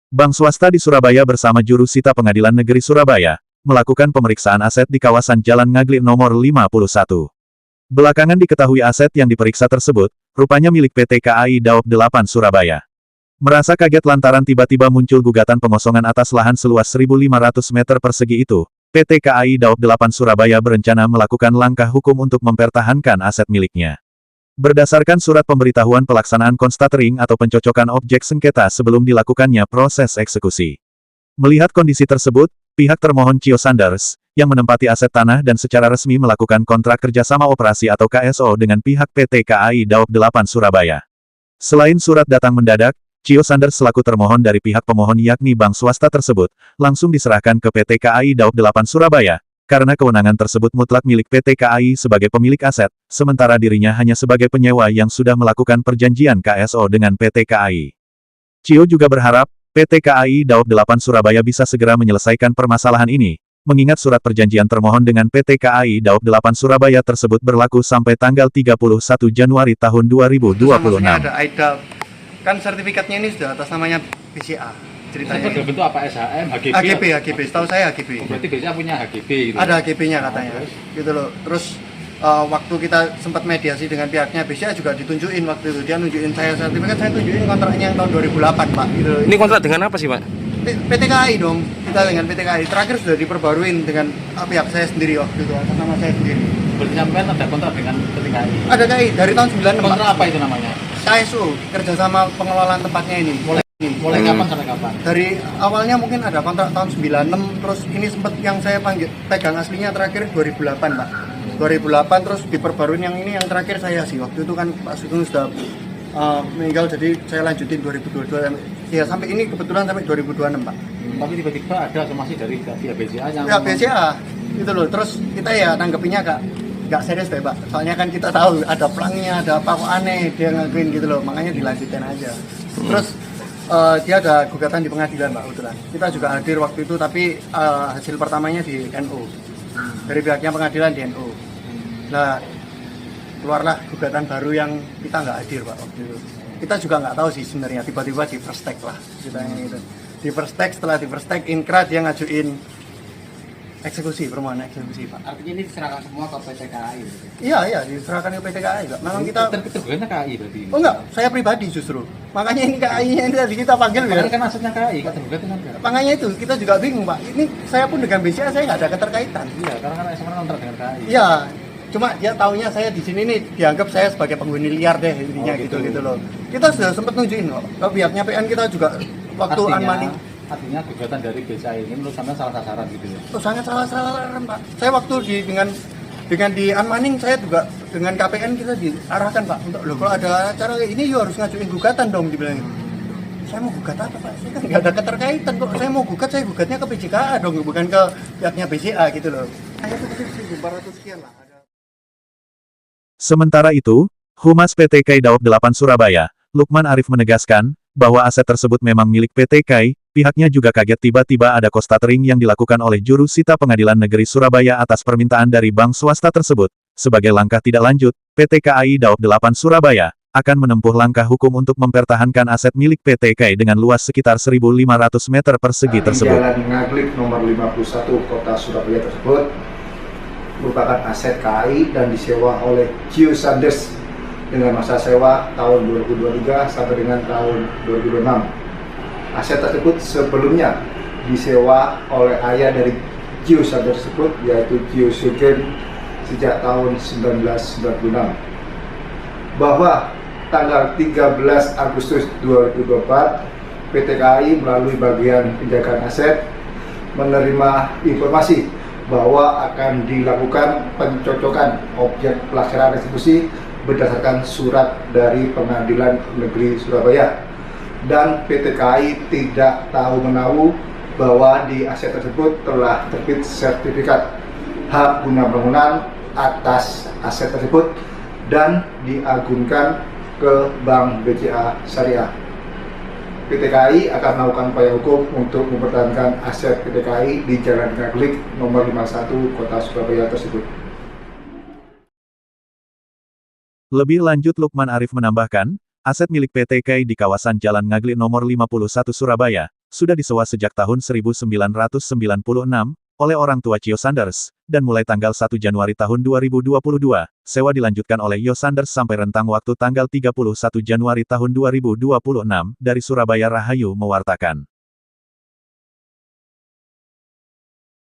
Bank swasta di Surabaya bersama juru sita Pengadilan Negeri Surabaya, melakukan pemeriksaan aset di kawasan Jalan Ngaglik nomor 51. Belakangan diketahui aset yang diperiksa tersebut, rupanya milik PT KAI Daop 8 Surabaya. Merasa kaget lantaran tiba-tiba muncul gugatan pengosongan atas lahan seluas 1.500 meter persegi itu, PT KAI Daop 8 Surabaya berencana melakukan langkah hukum untuk mempertahankan aset miliknya. Berdasarkan surat pemberitahuan pelaksanaan konstatering atau pencocokan objek sengketa sebelum dilakukannya proses eksekusi. Melihat kondisi tersebut, pihak termohon Cio Sanders, yang menempati aset tanah dan secara resmi melakukan kontrak kerjasama operasi atau KSO dengan pihak PT KAI Daop 8 Surabaya. Selain surat datang mendadak, Cio Sanders selaku termohon dari pihak pemohon yakni bank swasta tersebut, langsung diserahkan ke PT KAI Daop 8 Surabaya, karena kewenangan tersebut mutlak milik PT KAI sebagai pemilik aset, sementara dirinya hanya sebagai penyewa yang sudah melakukan perjanjian KSO dengan PT KAI. Cio juga berharap, PT KAI Daop 8 Surabaya bisa segera menyelesaikan permasalahan ini, mengingat surat perjanjian termohon dengan PT KAI Daop 8 Surabaya tersebut berlaku sampai tanggal 31 Januari tahun 2026. Maksudnya ada AIDA, kan sertifikatnya ini sudah atas namanya BCA. Ceritanya ini berbentuk apa? SHM, HGB? HGB, setahu saya HGB. Berarti BCA punya HGB gitu? Ada HGB-nya katanya, gitu loh. Terus waktu kita sempat mediasi dengan pihaknya BCA juga ditunjukin waktu itu, dia nunjukin saya sertifikat, saya tunjukin kontraknya yang tahun 2008 Pak. Gitu. Ini kontrak dengan apa sih Pak? PT KAI dong, kita dengan PT KAI. Terakhir sudah diperbaruin dengan pihak saya sendiri waktu itu, atas nama saya sendiri. Berarti sampean ada kontrak dengan PT KAI? Ada KAI, dari tahun 96 Kontrak apa itu namanya? KSU, kerjasama pengelolaan tempatnya ini. Mulai kapan sampai kapan? Dari awalnya mungkin ada kontrak tahun 96, terus ini sempat yang saya pegang aslinya terakhir 2008 Pak. 2008 terus diperbaruin yang ini yang terakhir saya sih. Waktu itu kan Pak Sugeng sudah meninggal, jadi saya lanjutin 2022 ya sampai ini kebetulan sampai 2026 Pak. Tapi tiba-tiba ada somasi dari pihak BCA yang... Ya BCA, gitu loh. Terus kita ya nanggepinnya nggak serius deh Pak. Soalnya kan kita tahu ada pelangnya, ada apa kok aneh dia ngakuin gitu loh. Makanya dilanjutin aja. Terus dia ada gugatan di pengadilan Pak, kebetulan. Kita juga hadir waktu itu, tapi hasil pertamanya di NU. Dari pihaknya pengadilan di NU. Nah, keluarlah gugatan baru yang kita nggak hadir Pak waktu itu. Kita juga nggak tahu sih sebenarnya, tiba-tiba di first take lah ceritanya gitu. Di first take, setelah di first take, Inkra dia ngajuin eksekusi, permohonan eksekusi Pak. Artinya ini diserahkan semua ke PT KAI? Iya, diserahkan ke PT KAI Pak. Memang kita... Tergugatnya KAI berarti? Oh enggak, saya pribadi justru. Makanya ini KAI-nya ini tadi kita panggil ya. Kan asetnya KAI, kan tergugatnya kan? Makanya itu, kita juga bingung Pak. Ini saya pun dengan BCA saya nggak ada keterkaitan. Iya, karena kan SMA kontrak dengan KAI. Iya, cuma dia taunya saya di sini nih dianggap saya sebagai penghuni liar deh intinya gitu loh. Kita sudah sempat nunjukin kok. Ke pihaknya PN kita juga waktu unmoney. Artinya gugatan dari BCA ini menurut sampean salah sasaran gitu ya? Oh, sangat salah sasaran Pak. Saya waktu dengan di unmoney saya juga dengan KPN kita diarahkan Pak untuk loh kalau ada acara kayak ini you harus ngajuin gugatan dong dibilang. Saya mau gugat apa Pak? Saya kan nggak ada keterkaitan kok. Saya mau gugat, saya gugatnya ke PJKA dong, bukan ke pihaknya BCA gitu loh. Saya tuh 1.400 sekian lah. Sementara itu, Humas PT KAI Daop 8 Surabaya, Lukman Arif menegaskan, bahwa aset tersebut memang milik PT KAI, pihaknya juga kaget tiba-tiba ada konstatering yang dilakukan oleh juru sita Pengadilan Negeri Surabaya atas permintaan dari bank swasta tersebut. Sebagai langkah tidak lanjut, PT KAI Daop 8 Surabaya akan menempuh langkah hukum untuk mempertahankan aset milik PT KAI dengan luas sekitar 1.500 meter persegi tersebut. Jalan Ngaglik nomor 51 Kota Surabaya tersebut merupakan aset KAI dan disewa oleh Cio Sanders dengan masa sewa tahun 2023 sampai dengan tahun 2026. Aset tersebut sebelumnya disewa oleh ayah dari Cio Sanders tersebut, yaitu Cio Sugeng sejak tahun 1996. Bahwa tanggal 13 Agustus 2024, PT KAI melalui bagian penjagaan aset menerima informasi bahwa akan dilakukan pencocokan objek pelaksanaan eksekusi berdasarkan surat dari Pengadilan Negeri Surabaya, dan PT KAI tidak tahu menahu bahwa di aset tersebut telah terbit sertifikat hak guna bangunan atas aset tersebut dan diagunkan ke Bank BCA Syariah. PT KAI akan melakukan upaya hukum untuk mempertahankan aset PT KAI di Jalan Ngaglik nomor 51 Kota Surabaya tersebut. Lebih lanjut Lukman Arif menambahkan, aset milik PT KAI di kawasan Jalan Ngaglik nomor 51 Surabaya sudah disewa sejak tahun 1996 oleh orang tua Chio Sanders, dan mulai tanggal 1 Januari tahun 2022, sewa dilanjutkan oleh Yo Sanders sampai rentang waktu tanggal 31 Januari tahun 2026, dari Surabaya Rahayu mewartakan.